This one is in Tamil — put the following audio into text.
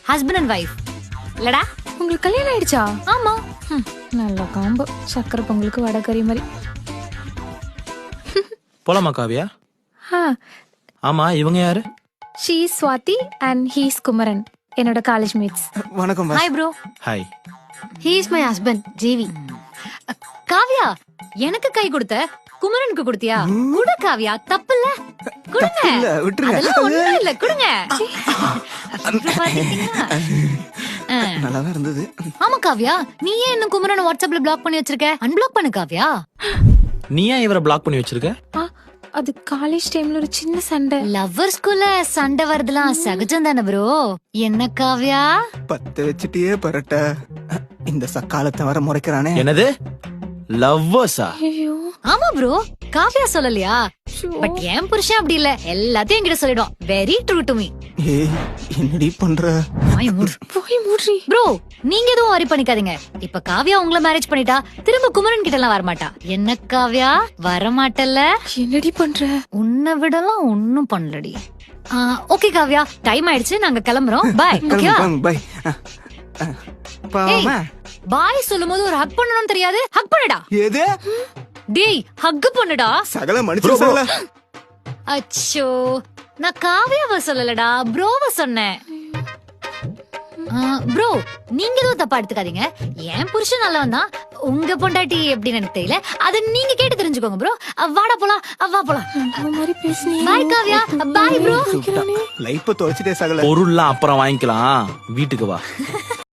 ஹஸ்பண்ட் அண்ட் வைஃப் இல்லடா. உங்களுக்கு கல்யாணம் ஆயிடுச்சா? ஆமா. நல்ல காம்பு. சக்கரை பொங்கலுக்கு வடகறி மாதிரி. போலாமா காவியா? ஆமா, இவங்க யாரு? She Swathi and he's Kumaran, என்னோட காலேஜ் மேட்ஸ். வணக்கம். Hi bro. Hi. He is my husband Jeevi. Kavya, எனக்கு கை கொடுத்த குமரனுக்கு கொடுத்தியா? குடு காவியா, தப்பில்ல, குடுங்க. விட்டுருங்க. அதெல்லாம் ஒண்ணும் இல்ல, குடுங்க. நல்லாதான் இருந்தது. ஆமா காவியா, நீ ஏன் இன்னும் குமரனை வாட்ஸ்அப்ல பிளாக் பண்ணி வச்சிருக்க? அன்பிளாக் பண்ணு காவியா. நீ ஏன் இவரை பிளாக் பண்ணி வச்சிருக்க? அது காலேஜ் டைம்ல ஒரு சின்ன சண்டை. லவ்வர்ஸ்குள்ள சண்டை வரதுலாம் சகஜம் தானே ப்ரோ. என்ன காவியா? பத்து வச்சுட்டே பரட்ட இந்த சக்காலத்தை வர முறைக்கிறானே. என்னது லவ்வர்ஸா? ஐயோ. ஆமா ப்ரோ, காவியா சொல்லலையா? பட் என் புருஷன் அப்படி இல்ல, எல்லாத்தையும் என்கிட்ட சொல்லிடும். Very true to me. ஏய், என்னடி பண்ற? போய் மூட்ரி. ப்ரோ, நீங்க எதுவும் வரி பண்ணிக்காதீங்க. இப்ப காவியா உங்களை மேரேஜ் பண்ணிட்டா திரும்ப குமரன் கிட்ட எல்லாம் வரமாட்டா. என்ன காவியா, வரமாட்டல்ல? என்னடி பண்ற? உன்னை விடலாம் ஒன்னும் பண்ணலடி. ஓகே காவியா, டைம் ஆயிடுச்சு, நாங்க கிளம்புறோம். பாய். ஓகேவா? பை. பாவமா. பாய் சொல்லும்போது ஒரு ஹக் பண்ணணும்னு தெரியாது? ஹக் பண்ணுடா. ஏது? டேய், ஹக் பண்ணுடா. சகல மனுஷ சகல. அச்சோ, நான் காவியாவை சொல்லலடா, ப்ரோவை சொன்னேன். ப்ரோ, நீங்க எதுவும் தப்பா எடுத்துக்காதீங்க. என் புருஷன் நல்லவன் தான். உங்க பொண்டாட்டி எப்படின்னு எனக்கு தெரியல, அது நீங்க கேட்டு தெரிஞ்சுக்கோங்க ப்ரோ. வாடா போலாம், வா போலாம். அந்த மாதிரி பேசுனீங்க. பாய் காவியா, பாய் ப்ரோ. லைஃப் தொலைச்சிட்டே சகல. பொருள்லாம் அப்புறம் வாங்கிக்கலாம், வீட்டுக்கு வா.